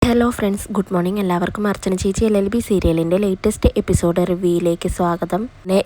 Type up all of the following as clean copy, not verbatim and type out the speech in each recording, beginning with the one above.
Hello friends, good morning. എല്ലാവർക്കും അർച്ചന ചേച്ചി LLB സീരിയലിൻ്റെ ലേറ്റസ്റ്റ് എപ്പിസോഡ് റിവ്യൂയിലേക്ക് സ്വാഗതം.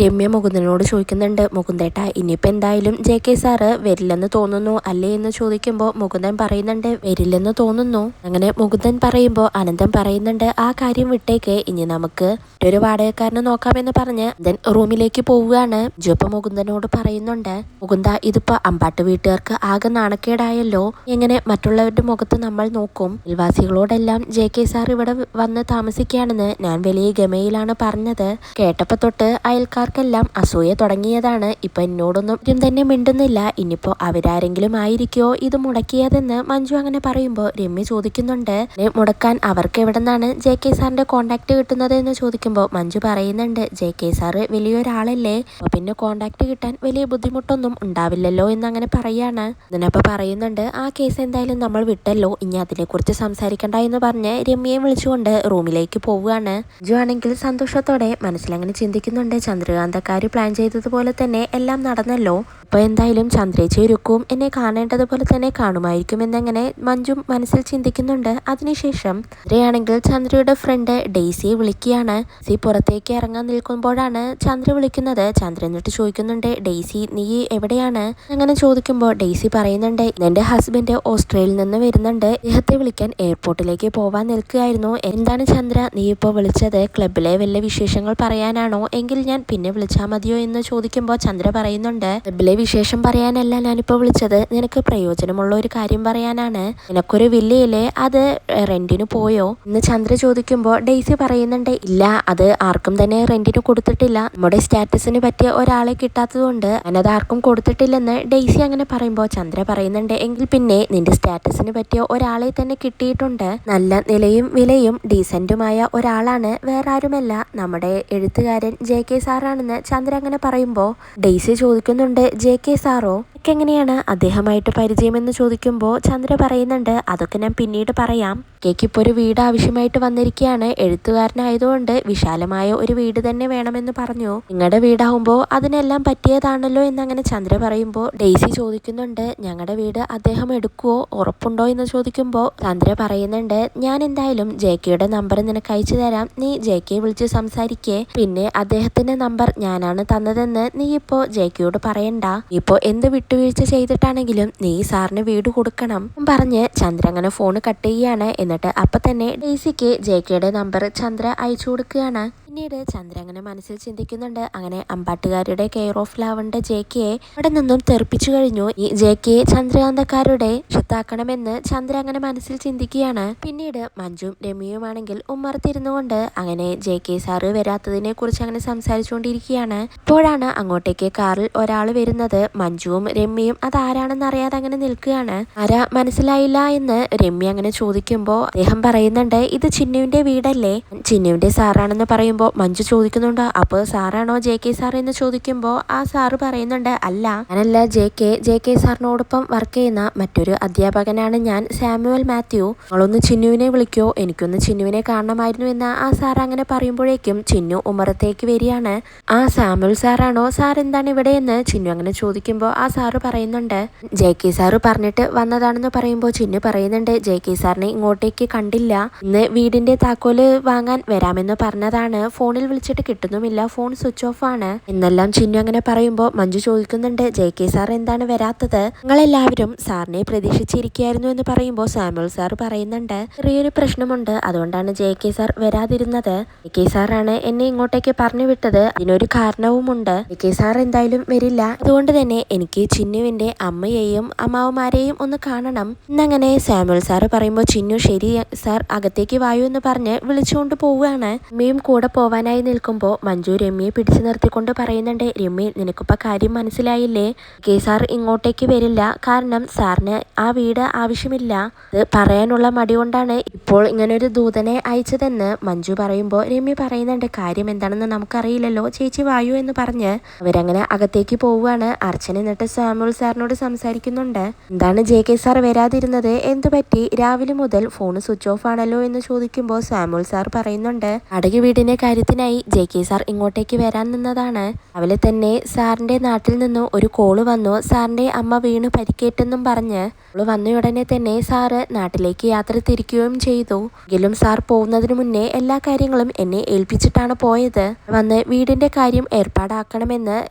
രമ്യ മുകുന്ദനോട് ചോദിക്കുന്നുണ്ട്, മുകുന്ദേട്ട ഇനിയിപ്പോൾ എന്തായാലും JK സാറ് വരില്ലെന്ന് തോന്നുന്നു അല്ലേ എന്ന് ചോദിക്കുമ്പോൾ മുകുന്ദൻ പറയുന്നുണ്ട് വരില്ലെന്ന് തോന്നുന്നു. അങ്ങനെ മുകുന്ദൻ പറയുമ്പോൾ അനന്തൻ പറയുന്നുണ്ട് ആ കാര്യം വിട്ടേക്ക്, ഇനി നമുക്ക് ഒരു വാടകക്കാരനെ നോക്കാമെന്ന് പറഞ്ഞ് റൂമിലേക്ക് പോവുകയാണ്. ജോപ്പ് മുകുന്ദനോട് പറയുന്നുണ്ട്, മുകുന്ദ ഇതിപ്പോൾ അമ്പാട്ട് വീട്ടുകാർക്ക് ആകെ നാണക്കേടായല്ലോ, എങ്ങനെ മറ്റുള്ളവരുടെ മുഖത്ത് നമ്മൾ നോക്കും? അയൽവാസികളോടെല്ലാം JK സാർ ഇവിടെ വന്ന് താമസിക്കുകയാണെന്ന് ഞാൻ വലിയ ഗമയിലാണ് പറഞ്ഞത്. കേട്ടപ്പോൾ തൊട്ട് അയൽക്കാർക്കെല്ലാം അസൂയ തുടങ്ങിയതാണ്. ഇപ്പൊ എന്നോടൊന്നും ഇതും തന്നെ മിണ്ടുന്നില്ല. ഇനിയിപ്പോ അവരാരെങ്കിലും ആയിരിക്കോ ഇത് മുടക്കിയതെന്ന് മഞ്ജു അങ്ങനെ പറയുമ്പോൾ രമ്യ ചോദിക്കുന്നുണ്ട്, മുടക്കാൻ അവർക്ക് എവിടെ നിന്നാണ് JK സാറിന്റെ കോണ്ടാക്ട് കിട്ടുന്നത് എന്ന് ചോദിക്കുമ്പോൾ മഞ്ജു പറയുന്നുണ്ട്, JK സാറ് വലിയൊരാളല്ലേ, പിന്നെ കോണ്ടാക്ട് കിട്ടാൻ വലിയ ബുദ്ധിമുട്ടൊന്നും ഉണ്ടാവില്ലല്ലോ എന്നങ്ങനെ പറയാണ്. ഇതിനപ്പോൾ പറയുന്നുണ്ട് ആ കേസ് എന്തായാലും നമ്മൾ വിട്ടല്ലോ, ഇനി അതിനെക്കുറിച്ച് സംസാരിക്കണ്ട എന്ന് പറഞ്ഞ് രമ്യയെ വിളിച്ചുകൊണ്ട് റൂമിലേക്ക് പോവുകയാണ്. മഞ്ജു ആണെങ്കിൽ സന്തോഷത്തോടെ മനസ്സിലങ്ങനെ ചിന്തിക്കുന്നുണ്ട്, ചന്ദ്രകാന്തക്കാര് പ്ലാൻ ചെയ്തതുപോലെ തന്നെ എല്ലാം നടന്നല്ലോ, ഇപ്പൊ എന്തായാലും ചന്ദ്രേച്ചി ഒരുക്കും എന്നെ കാണേണ്ടതുപോലെ തന്നെ കാണുമായിരിക്കും എന്നങ്ങനെ മഞ്ജു മനസ്സിൽ ചിന്തിക്കുന്നുണ്ട്. അതിനുശേഷം ചന്ദ്രയാണെങ്കിൽ ചന്ദ്രയുടെ ഫ്രണ്ട് ഡെയ്സിയെ വിളിക്കുകയാണ്. പുറത്തേക്ക് ഇറങ്ങാൻ നിൽക്കുമ്പോഴാണ് ചന്ദ്ര വിളിക്കുന്നത്. ചന്ദ്ര എന്നിട്ട് ചോദിക്കുന്നുണ്ട്, ഡെയ്സി നീ എവിടെയാണ് അങ്ങനെ ചോദിക്കുമ്പോൾ ഡെയ്സി പറയുന്നുണ്ട്, എന്റെ ഹസ്ബൻഡ് ഓസ്ട്രേലിയയിൽ നിന്ന് വരുന്നുണ്ട്, ഇദ്ദേഹത്തെ വിളിക്കാൻ എയർപോർട്ടിലേക്ക് പോവാൻ നിൽക്കുകയായിരുന്നു. എന്താണ് ചന്ദ്ര നീ ഇപ്പോൾ വിളിച്ചത്? ക്ലബിലെ വല്ല വിശേഷങ്ങൾ പറയാനാണോ? എങ്കിൽ ഞാൻ പിന്നെ വിളിച്ചാൽ മതിയോ എന്ന് ചോദിക്കുമ്പോൾ ചന്ദ്ര പറയുന്നുണ്ട്, ക്ലബിലെ വിശേഷം പറയാനല്ല ഞാനിപ്പോൾ വിളിച്ചത്, നിനക്ക് പ്രയോജനമുള്ള ഒരു കാര്യം പറയാനാണ്. നിനക്കൊരു വില്ലയില്ലേ, അത് റെന്റിന് പോയോ എന്ന് ചന്ദ്ര ചോദിക്കുമ്പോൾ ഡെയ്സി പറയുന്നുണ്ട്, ഇല്ല അത് ആർക്കും തന്നെ റെന്റിന് കൊടുത്തിട്ടില്ല, നമ്മുടെ സ്റ്റാറ്റസിന് പറ്റിയ ഒരാളെ കിട്ടാത്തതുകൊണ്ട് ഞാനത് ആർക്കും കൊടുത്തിട്ടില്ലെന്ന് ഡെയ്സി അങ്ങനെ പറയുമ്പോൾ ചന്ദ്ര പറയുന്നുണ്ട്, എങ്കിൽ പിന്നെ നിന്റെ സ്റ്റാറ്റസിന് പറ്റിയ ഒരാളെ തന്നെ കിട്ടിയിട്ടുണ്ട്, നല്ല നിലയും വിലയും ഡീസന്റുമായ ഒരാളാണ്, വേറെ ആരുമല്ല നമ്മുടെ എഴുത്തുകാരൻ JK സാറാണെന്ന് ചന്ദ്ര അങ്ങനെ പറയുമ്പോൾ ഡെയ്സി ചോദിക്കുന്നുണ്ട്, JK സാറോ, എങ്ങനെയാണ് അദ്ദേഹമായിട്ട് പരിചയമെന്ന് ചോദിക്കുമ്പോൾ ചന്ദ്ര പറയുന്നുണ്ട്, അതൊക്കെ ഞാൻ പിന്നീട് പറയാം, കേക്ക് ഇപ്പോൾ ഒരു വീട് ആവശ്യമായിട്ട് വന്നിരിക്കുകയാണ്, എഴുത്തുകാരനായതുകൊണ്ട് വിശാലമായ ഒരു വീട് തന്നെ വേണമെന്ന് പറഞ്ഞു, നിങ്ങളുടെ വീടാവുമ്പോൾ അതിനെല്ലാം പറ്റിയതാണല്ലോ എന്നങ്ങനെ ചന്ദ്ര പറയുമ്പോൾ ഡെയ്സി ചോദിക്കുന്നുണ്ട്, ഞങ്ങളുടെ വീട് അദ്ദേഹം എടുക്കുവോ, ഉറപ്പുണ്ടോ എന്ന് ചോദിക്കുമ്പോൾ ചന്ദ്ര പറയുന്നുണ്ട്, ഞാൻ എന്തായാലും JKയുടെ നമ്പർ നിനക്ക് അയച്ചു തരാം, നീ JKയെ വിളിച്ച് സംസാരിക്കേ, പിന്നെ അദ്ദേഹത്തിന്റെ നമ്പർ ഞാനാണ് തന്നതെന്ന് നീ ഇപ്പോൾ JKയോട് പറയണ്ട, ഇപ്പോൾ എന്ത് വിട്ടുവീഴ്ച ചെയ്തിട്ടാണെങ്കിലും നീ സാറിന് വീട് കൊടുക്കണം പറഞ്ഞ് ചന്ദ്ര അങ്ങനെ ഫോൺ കട്ട് ചെയ്യുകയാണ്. എന്നിട്ട് അപ്പൊ തന്നെ ഡെയ്സിക്ക് JKയുടെ നമ്പർ ചന്ദ്ര അയച്ചു കൊടുക്കുകയാണ്. പിന്നീട് ചന്ദ്ര അങ്ങനെ മനസ്സിൽ ചിന്തിക്കുന്നുണ്ട്, അങ്ങനെ അമ്പാട്ടുകാരുടെ കെയർ ഓഫ് ലാവണ്ട JKയെ അവിടെ നിന്നും തെറിപ്പിച്ചു കഴിഞ്ഞു, ഈ JKയെ ചന്ദ്രകാന്തക്കാരുടെ വശത്താക്കണമെന്ന് ചന്ദ്ര അങ്ങനെ മനസ്സിൽ ചിന്തിക്കുകയാണ്. പിന്നീട് മഞ്ജുവും രമ്യയുമാണെങ്കിൽ ഉമ്മറത്തിരുന്നുകൊണ്ട് അങ്ങനെ JK സാറ് വരാത്തതിനെ കുറിച്ച് അങ്ങനെ സംസാരിച്ചുകൊണ്ടിരിക്കുകയാണ്. ഇപ്പോഴാണ് അങ്ങോട്ടേക്ക് കാറിൽ ഒരാൾ വരുന്നത്. മഞ്ജുവും രമ്യയും അതാരാണെന്ന് അറിയാതെ അങ്ങനെ നിൽക്കുകയാണ്. ആരാ മനസ്സിലായില്ല എന്ന് രമ്യ അങ്ങനെ ചോദിക്കുമ്പോൾ അദ്ദേഹം പറയുന്നുണ്ട്, ഇത് ചിന്നുവിന്റെ വീടല്ലേ, ചിന്നുവിന്റെ സാറാണെന്ന് പറയുമ്പോൾ മഞ്ജു ചോദിക്കുന്നുണ്ട്, അപ്പോൾ സാറാണോ JK സാർ എന്ന് ചോദിക്കുമ്പോൾ ആ സാറ് പറയുന്നുണ്ട്, അല്ല ഞാനല്ല JK സാറിനോടൊപ്പം വർക്ക് ചെയ്യുന്ന മറ്റൊരു അധ്യാപകനാണ് ഞാൻ, സാമുവൽ മാത്യു, നിങ്ങളൊന്ന് ചിന്നുവിനെ വിളിക്കോ, എനിക്കൊന്ന് ചിന്നുവിനെ കാണണമായിരുന്നു എന്ന് ആ സാർ അങ്ങനെ പറയുമ്പോഴേക്കും ചിന്നു ഉമ്മറത്തേക്ക് വരികയാണ്. ആ സാമുവൽ സാറാണോ, സാർ എന്താണ് ഇവിടെ എന്ന് ചിന്നു അങ്ങനെ ചോദിക്കുമ്പോൾ ആ സാറ് പറയുന്നുണ്ട്, JK സാറ് പറഞ്ഞിട്ട് വന്നതാണെന്ന് പറയുമ്പോൾ ചിന്നു പറയുന്നുണ്ട്, JK സാറിനെ ഇങ്ങോട്ടേക്ക് കണ്ടില്ല, ഇന്ന് വീടിന്റെ താക്കോല് വാങ്ങാൻ വരാമെന്ന് പറഞ്ഞതാണ്, ഫോണിൽ വിളിച്ചിട്ട് കിട്ടുന്നുമില്ല, ഫോൺ സ്വിച്ച് ഓഫ് ആണ് എന്നെല്ലാം ചിന്നു അങ്ങനെ പറയുമ്പോൾ മഞ്ജു ചോദിക്കുന്നുണ്ട്, JK സാർ എന്താണ് വരാത്തത്, നിങ്ങളെല്ലാവരും സാറിനെ പ്രതീക്ഷിച്ചിരിക്കുകയായിരുന്നു എന്ന് പറയുമ്പോൾ സാമുവൽ സാർ പറയുന്നുണ്ട്, ചെറിയൊരു പ്രശ്നമുണ്ട്, അതുകൊണ്ടാണ് JK സാർ വരാതിരുന്നത്, JK സാറാണ് എന്നെ ഇങ്ങോട്ടേക്ക് പറഞ്ഞു വിട്ടത്, അതിനൊരു കാരണവുമുണ്ട്, JK സാർ എന്തായാലും വരില്ല, അതുകൊണ്ട് തന്നെ എനിക്ക് ചിന്നുവിന്റെ അമ്മയെയും അമ്മാവന്മാരെയും ഒന്ന് കാണണം എന്നങ്ങനെ സാമുവൽ സാറ് പറയുമ്പോൾ ചിന്നു ശരി സാർ അകത്തേക്ക് വായു എന്ന് പറഞ്ഞ് വിളിച്ചുകൊണ്ട് പോവുകയാണ്. രമ്യയും കൂടെ പോവാനായി നിൽക്കുമ്പോൾ മഞ്ജു രമ്യയെ പിടിച്ചു നിർത്തിക്കൊണ്ട് പറയുന്നുണ്ട്, രമ്യ നിനക്കിപ്പോൾ കാര്യം മനസ്സിലായില്ലേ, JK സാർ ഇങ്ങോട്ടേക്ക് വരില്ല, കാരണം സാറിന് ആ വീട് ആവശ്യമില്ല, അത് പറയാനുള്ള മടി കൊണ്ടാണ് ഇപ്പോൾ ഇങ്ങനൊരു ദൂതനെ അയച്ചതെന്ന് മഞ്ജു പറയുമ്പോൾ രമ്യ പറയുന്നുണ്ട്, കാര്യം എന്താണെന്ന് നമുക്കറിയില്ലല്ലോ, ചേച്ചി വായു എന്ന് പറഞ്ഞ് അവരങ്ങനെ അകത്തേക്ക് പോവുകയാണ്. അർച്ചന എന്നിട്ട് സാമുവൽ സാറിനോട് സംസാരിക്കുന്നുണ്ട്, എന്താണ് JK സാർ വരാതിരുന്നത്, എന്തു പറ്റി, രാവിലെ മുതൽ ഫോൺ സ്വിച്ച് ഓഫ് ആണല്ലോ എന്ന് ചോദിക്കുമ്പോൾ സാമുവൽ സാർ പറയുന്നുണ്ട്, അടകി വീടിന്റെ കാര്യത്തിനായി JK സാർ ഇങ്ങോട്ടേക്ക് വരാൻ നിന്നതാണ്. അവലെ തന്നെ സാറിന്റെ നാട്ടിൽ നിന്നും ഒരു കോള് വന്നു. സാറിന്റെ അമ്മ വീണ് പരിക്കേറ്റെന്നും പറഞ്ഞ് അവള് വന്നയുടനെ തന്നെ സാറ് നാട്ടിലേക്ക് യാത്ര തിരിക്കുകയും ചെയ്തു. എങ്കിലും സാർ പോകുന്നതിന് മുന്നേ എല്ലാ കാര്യങ്ങളും എന്നെ ഏൽപ്പിച്ചിട്ടാണ് പോയത്. വന്ന് വീടിന്റെ കാര്യം ഏർപ്പാടാക്കണമെന്ന്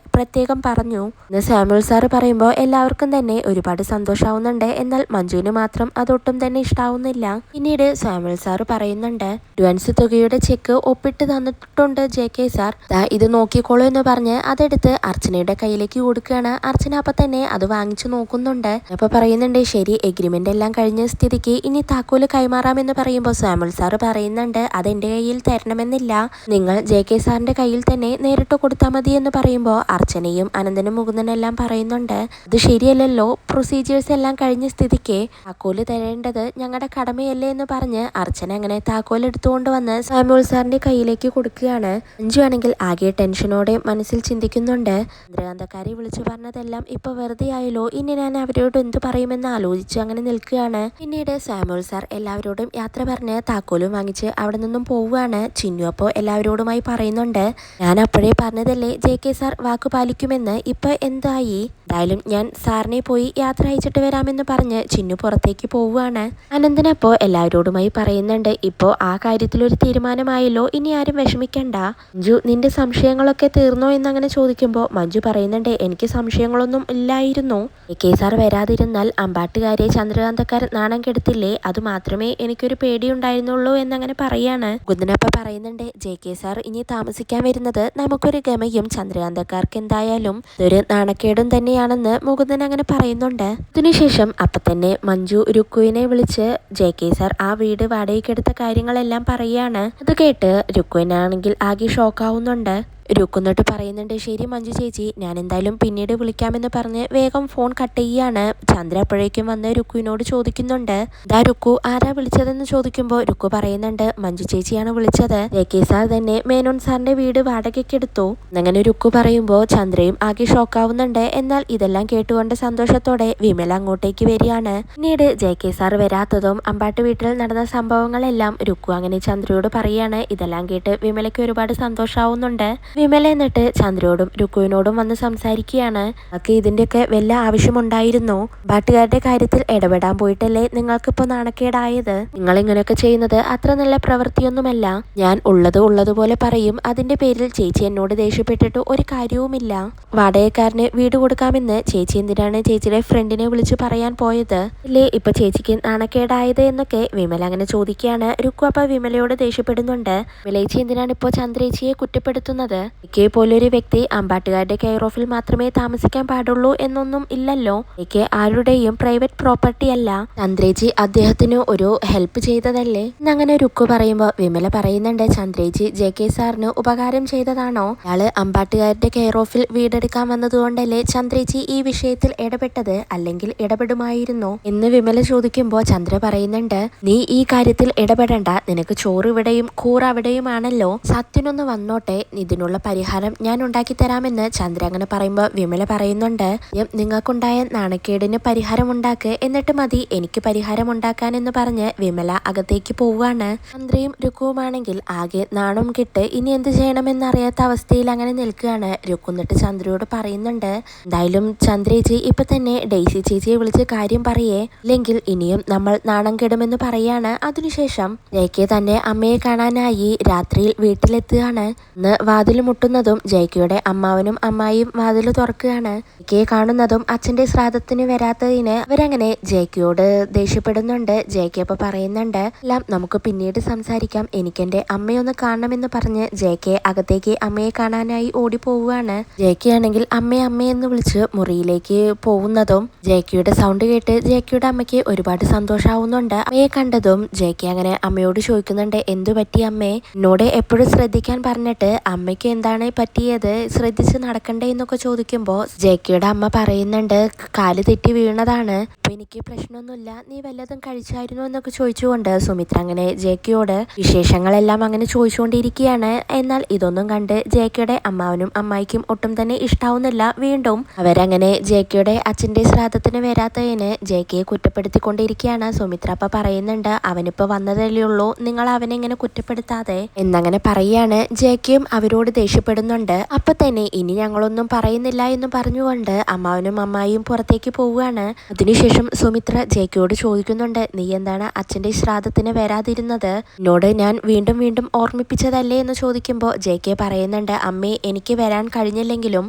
പ്രത്യേകം പറഞ്ഞു. ഇന്ന് സാമുവൽ സാറ് പറയുമ്പോൾ എല്ലാവർക്കും തന്നെ ഒരുപാട് സന്തോഷാവുന്നുണ്ട്. എന്നാൽ മഞ്ജുവിന് മാത്രം അതൊട്ടും തന്നെ ഇഷ്ടാവുന്നില്ല. പിന്നീട് സാമുവൽ സാറ് പറയുന്നുണ്ട്, അഡ്വാൻസ് തുകയുടെ ചെക്ക് ഒപ്പിട്ട് തന്നിട്ടുണ്ട് JK സാർ, ഇത് നോക്കിക്കോളൂ എന്ന് പറഞ്ഞ് അതെടുത്ത് അർച്ചനയുടെ കയ്യിലേക്ക് കൊടുക്കുകയാണ്. അർച്ചന അപ്പൊ തന്നെ അത് വാങ്ങിച്ചു നോക്കുന്നുണ്ട്. അപ്പൊ പറയുന്നുണ്ട്, ശരി, എഗ്രിമെന്റ് എല്ലാം കഴിഞ്ഞ സ്ഥിതിക്ക് ഇനി താക്കോല് കൈമാറാമെന്ന് പറയുമ്പോൾ സാമുവൽ സാറ് പറയുന്നുണ്ട്, അതെന്റെ കയ്യിൽ തരണമെന്നില്ല, നിങ്ങൾ JK സാറിന്റെ കയ്യിൽ തന്നെ നേരിട്ട് കൊടുത്താൽ മതി എന്ന് പറയുമ്പോൾ അർച്ചനയും അനന്തനും മുകുന്ദനെല്ലാം പറയുന്നുണ്ട്, അത് ശരിയല്ലല്ലോ, പ്രൊസീജിയേഴ്സ് എല്ലാം കഴിഞ്ഞ സ്ഥിതിക്ക് താക്കോല് തരേണ്ടത് ഞങ്ങളുടെ കടമയല്ലേ എന്ന് പറഞ്ഞ് അർച്ചന അങ്ങനെ താക്കോൽ എടുത്തുകൊണ്ട് വന്ന് സാമുവൽ സാറിന്റെ കയ്യിലേക്ക് കൊടുക്കുകയാണ്. മഞ്ജു ആണെങ്കിൽ ആകെ ടെൻഷനോടെ മനസ്സിൽ ചിന്തിക്കുന്നുണ്ട്, ചന്ദ്രകാന്തക്കാരെ വിളിച്ചു പറഞ്ഞതെല്ലാം ഇപ്പൊ വെറുതെ ആയല്ലോ, ഇനി ഞാൻ അവരോട് എന്തു പറയുമെന്ന് ആലോചിച്ച് അങ്ങനെ നിൽക്കുകയാണ്. പിന്നീട് സാമുവൽ സാർ എല്ലാവരോടും യാത്ര പറഞ്ഞ് താക്കോലും വാങ്ങിച്ച് അവിടെ നിന്നും പോവുകയാണ്. ചിന്നു അപ്പോൾ എല്ലാവരോടുമായി പറയുന്നുണ്ട്, ഞാൻ അപ്പോഴേ പറഞ്ഞതല്ലേ JK സാർ വാക്കു പാലിക്കുമെന്ന്, ഇപ്പൊ എന്തായി? എന്തായാലും ഞാൻ സാറിനെ പോയി യാത്ര അയച്ചിട്ട് വരാമെന്ന് പറഞ്ഞ് ചിന്നു പുറത്തേക്ക് പോവുകയാണ്. അനന്തനപ്പോ എല്ലാവരോടുമായി പറയുന്നുണ്ട്, ഇപ്പോ ആ കാര്യത്തിൽ ഒരു തീരുമാനമായല്ലോ, ഇനി ആരും വിഷമിക്കണ്ട. മഞ്ജു, നിന്റെ സംശയങ്ങളൊക്കെ തീർന്നോ എന്നങ്ങനെ ചോദിക്കുമ്പോൾ മഞ്ജു പറയുന്നുണ്ട്, എനിക്ക് സംശയങ്ങളൊന്നും ഇല്ലായിരുന്നു. JK സാർ വരാതിരുന്നാൽ അമ്പാട്ടുകാരെ ചന്ദ്രകാന്തക്കാർ നാണം കെടുത്തില്ലേ, അത് മാത്രമേ എനിക്കൊരു പേടിയുണ്ടായിരുന്നുള്ളൂ എന്നങ്ങനെ പറയാണ്. മുകുന്ദനപ്പ പറയുന്നുണ്ട്, JK സാർ ഇനി താമസിക്കാൻ വരുന്നത് നമുക്കൊരു ഗമയും ചന്ദ്രകാന്തക്കാർക്ക് എന്തായാലും ഇതൊരു നാണക്കേടും തന്നെയാണെന്ന് മുകുന്ദൻ അങ്ങനെ പറയുന്നുണ്ട്. അതിനുശേഷം അപ്പൊ തന്നെ മഞ്ജു രുക്കുവിനെ വിളിച്ച് JK സാർ ആ വീട് വാടകയ്ക്കെടുത്ത കാര്യങ്ങളെല്ലാം പറയാണ്. അത് കേട്ട് രുക്കുവിനാണെങ്കിൽ ആകെ ഷോക്കാവുന്നുണ്ട്. രുക്കുന്നിട്ട് പറയുന്നുണ്ട്, ശരി മഞ്ജു ചേച്ചി, ഞാൻ എന്തായാലും പിന്നീട് വിളിക്കാമെന്ന് പറഞ്ഞ് വേഗം ഫോൺ കട്ട് ചെയ്യാണ്. ചന്ദ്ര അപ്പോഴേക്കും വന്ന് രുക്കുവിനോട് ചോദിക്കുന്നുണ്ട്, ദാ രുക്കു, ആരാ വിളിച്ചതെന്ന് ചോദിക്കുമ്പോൾ രുക്കു പറയുന്നുണ്ട്, മഞ്ജു ചേച്ചിയാണ് വിളിച്ചത്, JK സാർ തന്നെ മേനോൻ സാറിന്റെ വീട് വാടകയ്ക്ക് എടുത്തു. അങ്ങനെ രുക്കു പറയുമ്പോൾ ചന്ദ്രയും ആകെ ഷോക്കാവുന്നുണ്ട്. എന്നാൽ ഇതെല്ലാം കേട്ടുകൊണ്ട് സന്തോഷത്തോടെ വിമല അങ്ങോട്ടേക്ക് വരികയാണ്. പിന്നീട് JK സാർ വരാത്തതും അമ്പാട്ട് വീട്ടിൽ നടന്ന സംഭവങ്ങളെല്ലാം രുക്കു അങ്ങനെ ചന്ദ്രയോട് പറയാണ്. ഇതെല്ലാം കേട്ട് വിമലയ്ക്ക് ഒരുപാട് സന്തോഷാവുന്നുണ്ട്. വിമല എന്നിട്ട് ചന്ദ്രയോടും രുക്കുവിനോടും വന്ന് സംസാരിക്കുകയാണ്. നിങ്ങൾക്ക് ഇതിന്റെയൊക്കെ വല്ല ആവശ്യമുണ്ടായിരുന്നു? പാട്ടുകാരുടെ കാര്യത്തിൽ ഇടപെടാൻ പോയിട്ടല്ലേ നിങ്ങൾക്കിപ്പോ നാണക്കേടായത്? നിങ്ങൾ ഇങ്ങനെയൊക്കെ ചെയ്യുന്നത് അത്ര നല്ല പ്രവൃത്തിയൊന്നുമല്ല. ഞാൻ ഉള്ളതുപോലെ പറയും. അതിന്റെ പേരിൽ ചേച്ചി എന്നോട് ദേഷ്യപ്പെട്ടിട്ട് ഒരു കാര്യവുമില്ല. വാടകക്കാരന് വീട് കൊടുക്കാമെന്ന് ചേച്ചി എന്തിനാണ് ചേച്ചിയുടെ ഫ്രണ്ടിനെ വിളിച്ചു പറയാൻ പോയത്? ഇല്ലേ ഇപ്പൊ ചേച്ചിക്ക് നാണക്കേടായത് എന്നൊക്കെ വിമല അങ്ങനെ ചോദിക്കുകയാണ്. രുക്കു അപ്പൊ വിമലയോട് ദേഷ്യപ്പെടുന്നുണ്ട്. വിമലേച്ചി എന്തിനാണ് ഇപ്പോ ചന്ദ്രേച്ചിയെ കുറ്റപ്പെടുത്തുന്നത്? JK പോലൊരു വ്യക്തി അമ്പാട്ടുകാരുടെ കെയർ ഓഫിൽ മാത്രമേ താമസിക്കാൻ പാടുള്ളൂ എന്നൊന്നും ഇല്ലല്ലോ. JK ആരുടെയും പ്രൈവറ്റ് പ്രോപ്പർട്ടി അല്ല. ചന്ദ്രേച്ചി അദ്ദേഹത്തിന് ഒരു ഹെൽപ്പ് ചെയ്തതല്ലേ എന്നങ്ങനെ രുക്കു പറയുമ്പോൾ വിമല പറയുന്നുണ്ട്, ചന്ദ്രേച്ചി JK സാറിന് ഉപകാരം ചെയ്തതാണോ? അയാള് അമ്പാട്ടുകാരുടെ കെയർ ഓഫിൽ വീടെടുക്കാൻ വന്നതുകൊണ്ടല്ലേ ചന്ദ്രേച്ചി ഈ വിഷയത്തിൽ ഇടപെട്ടത്, അല്ലെങ്കിൽ ഇടപെടുമായിരുന്നോ എന്ന് വിമല ചോദിക്കുമ്പോൾ ചന്ദ്ര പറയുന്നുണ്ട്, നീ ഈ കാര്യത്തിൽ ഇടപെടണ്ട, നിനക്ക് ചോറ് ഇവിടെയും കൂറ് അവിടെയുമാണല്ലോ, സത്യനൊന്ന് വന്നോട്ടെ, ഇതിനുള്ള പരിഹാരം ഞാൻ ഉണ്ടാക്കി തരാമെന്ന് ചന്ദ്ര അങ്ങനെ പറയുമ്പോൾ വിമല പറയുന്നുണ്ട്, നിങ്ങൾക്കുണ്ടായ നാണക്കേടിന് പരിഹാരം ഉണ്ടാക്ക്, എന്നിട്ട് മതി എനിക്ക് പരിഹാരം ഉണ്ടാക്കാൻ എന്ന് പറഞ്ഞ് വിമല അകത്തേക്ക് പോവുകയാണ്. ചന്ദ്രയും രുക്കുവുമാണെങ്കിൽ ആകെ നാണം കിട്ട് ഇനി എന്ത് ചെയ്യണമെന്നറിയാത്ത അവസ്ഥയിൽ അങ്ങനെ നിൽക്കുകയാണ്. രുക്കു എന്നിട്ട് ചന്ദ്രയോട് പറയുന്നുണ്ട്, എന്തായാലും ചന്ദ്രേച്ചി ഇപ്പൊ തന്നെ ഡെയ്സി ചേച്ചിയെ വിളിച്ച് കാര്യം പറയേ, ഇല്ലെങ്കിൽ ഇനിയും നമ്മൾ നാണം കെടുമെന്ന് പറയാണ്. അതിനുശേഷം JK തന്റെ അമ്മയെ കാണാനായി രാത്രിയിൽ വീട്ടിലെത്തുകയാണ്. ഇന്ന് വാതിൽ മുട്ടുന്നതും JKയുടെ അമ്മാവനും അമ്മായിയും വാതിൽ തുറക്കുകയാണ്. JK കാണുന്നതും അച്ഛന്റെ ശ്രാദ്ധത്തിന് വരാത്തതിന് അവരങ്ങനെ JKയോട് ദേഷ്യപ്പെടുന്നുണ്ട്. JK അപ്പൊ പറയുന്നുണ്ട്, എല്ലാം നമുക്ക് പിന്നീട് സംസാരിക്കാം, എനിക്കെന്റെ അമ്മയൊന്ന് കാണണമെന്ന് പറഞ്ഞ് JK അകത്തേക്ക് അമ്മയെ കാണാനായി ഓടിപ്പോവുകയാണ്. JK ആണെങ്കിൽ അമ്മയെന്ന് വിളിച്ച് മുറിയിലേക്ക് പോകുന്നതും JKയുടെ സൗണ്ട് കേട്ട് JKയുടെ അമ്മയ്ക്ക് ഒരുപാട് സന്തോഷാവുന്നുണ്ട്. അമ്മയെ കണ്ടതും JK അങ്ങനെ അമ്മയോട് ചോദിക്കുന്നുണ്ട്, എന്തു പറ്റി അമ്മേ? എന്നോട് എപ്പോഴും ശ്രദ്ധിക്കാൻ പറഞ്ഞിട്ട് അമ്മയ്ക്ക് എന്താണ് പറ്റിയത്, ശ്രദ്ധിച്ച് നടക്കണ്ടേ എന്നൊക്കെ ചോദിക്കുമ്പോൾ JKയുടെ അമ്മ പറയുന്നുണ്ട്, കാല് തെറ്റി വീണതാണ്, ഇപ്പോൾ എനിക്ക് പ്രശ്നമൊന്നുമില്ല, നീ വല്ലതും കഴിച്ചായിരുന്നോ എന്നൊക്കെ ചോദിച്ചുകൊണ്ട് സുമിത്ര അങ്ങനെ ജെയ്ക്കയോട് വിശേഷങ്ങളെല്ലാം അങ്ങനെ ചോദിച്ചുകൊണ്ടിരിക്കുകയാണ്. എന്നാൽ ഇതൊന്നും കണ്ട് ജെയ്ക്കയുടെ അമ്മാവനും അമ്മായിക്കും ഒട്ടും തന്നെ ഇഷ്ടാവുന്നില്ല. വീണ്ടും അവരങ്ങനെ ജെയ്ക്കയുടെ അച്ഛൻ്റെ ശ്രാദ്ധത്തിന് വരാത്തതിന് ജെയ്ക്കയെ കുറ്റപ്പെടുത്തിക്കൊണ്ടിരിക്കുകയാണ്. സുമിത്ര അപ്പം പറയുന്നുണ്ട്, അവനിപ്പോൾ വന്നതല്ലേ ഉള്ളൂ, നിങ്ങൾ അവനെ ഇങ്ങനെ കുറ്റപ്പെടുത്താതെ എന്നങ്ങനെ പറയാണ്. ജെയ്ക്കയും അവരോട് ദേഷ്യപ്പെടുന്നുണ്ട്. അപ്പം തന്നെ ഇനി ഞങ്ങളൊന്നും പറയുന്നില്ല എന്ന് പറഞ്ഞുകൊണ്ട് അമ്മാവനും അമ്മായിയും പുറത്തേക്ക് പോവുകയാണ്. അതിനുശേഷം സുമിത്ര ജെയ്ക്കയോട് ചോദിക്കുന്നുണ്ട്, നീ എന്താണ് അച്ഛൻ്റെ ശ്രാദ്ധത്തിന് വരാതിരുന്നത്? എന്നോട് ഞാൻ വീണ്ടും വീണ്ടും ഓർമ്മിപ്പിച്ചതല്ലേ എന്ന് ചോദിക്കുമ്പോൾ ജെയ്ക്കെ പറയുന്നുണ്ട്, അമ്മേ എനിക്ക് വരാൻ കഴിഞ്ഞില്ലെങ്കിലും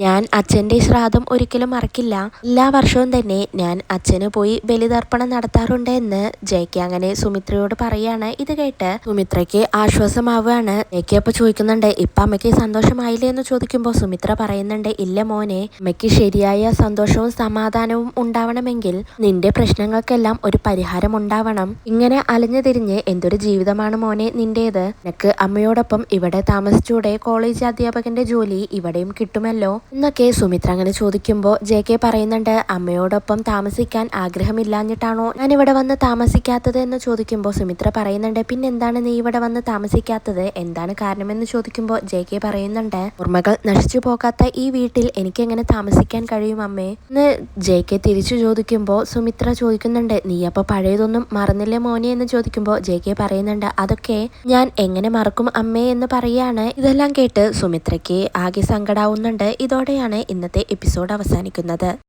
ഞാൻ അച്ഛൻ്റെ ശ്രാദ്ധം ഒരിക്കലും മറക്കില്ല. എല്ലാ വർഷവും തന്നെ ഞാൻ അച്ഛന് പോയി ബലിതർപ്പണം നടത്താറുണ്ട് എന്ന് ജെയ്ക്കെ അങ്ങനെ സുമിത്രയോട് പറയാണ്. ഇത് കേട്ട് സുമിത്രയ്ക്ക് ആശ്വാസമാവുകയാണ്. ജെയ്ക്കെ അപ്പോൾ ചോദിക്കുന്നുണ്ട്, ഇപ്പം അമ്മയ്ക്ക് സന്തോഷമായില്ലേ എന്ന് ചോദിക്കുമ്പോൾ സുമിത്ര പറയുന്നുണ്ട്, ഇല്ല മോനെ, അമ്മയ്ക്ക് ശരിയായ സന്തോഷവും സമാധാനവും ഉണ്ടാവണമെങ്കിൽ നിന്റെ പ്രശ്നങ്ങൾക്കെല്ലാം ഒരു പരിഹാരം ഉണ്ടാവണം. ഇങ്ങനെ അലഞ്ഞു തിരിഞ്ഞ് എന്തൊരു ജീവിതമാണ് മോനെ നിന്റേത്? നിനക്ക് അമ്മയോടൊപ്പം ഇവിടെ താമസിച്ചൂടെ? കോളേജ് അധ്യാപകന്റെ ജോലി ഇവിടെയും കിട്ടുമല്ലോ എന്നൊക്കെ സുമിത്ര അങ്ങനെ ചോദിക്കുമ്പോൾ ജെയ്ക്കെ പറയുന്നുണ്ട്, അമ്മയോടൊപ്പം താമസിക്കാൻ ആഗ്രഹമില്ലാഞ്ഞിട്ടാണോ ഞാൻ ഇവിടെ വന്ന് താമസിക്കാത്തത് എന്ന് ചോദിക്കുമ്പോൾ സുമിത്ര പറയുന്നുണ്ട്, പിന്നെന്താണ് നീ ഇവിടെ വന്ന് താമസിക്കാത്തത്? എന്താണ് കാരണമെന്ന് ചോദിക്കുമ്പോൾ ജെയ്ക്കെ പറയുന്നുണ്ട്, ഓർമ്മകൾ നശിച്ചു പോകാത്ത ഈ വീട്ടിൽ എനിക്ക് എങ്ങനെ താമസിക്കാൻ കഴിയും അമ്മേ എന്ന് ജെയ്ക്കെ തിരിച്ചു ചോദിക്കുമ്പോൾ സുമിത്ര ചോദിക്കുന്നുണ്ട്, നീ അപ്പോൾ പഴയതൊന്നും മറന്നില്ലേ മോനെ എന്ന് ചോദിക്കുമ്പോൾ ജെയ്ക്കെ പറയുന്നുണ്ട്, അതൊക്കെ ഞാൻ എങ്ങനെ മറക്കും അമ്മേ എന്ന് പറയാണ്. ഇതെല്ലാം കേട്ട് സുമിത്രയ്ക്ക് ആകെ സങ്കടാവുന്നുണ്ട്. ഇതോടെയാണ് ഇന്നത്തെ എപ്പിസോഡ് അവസാനിക്കുന്നത്.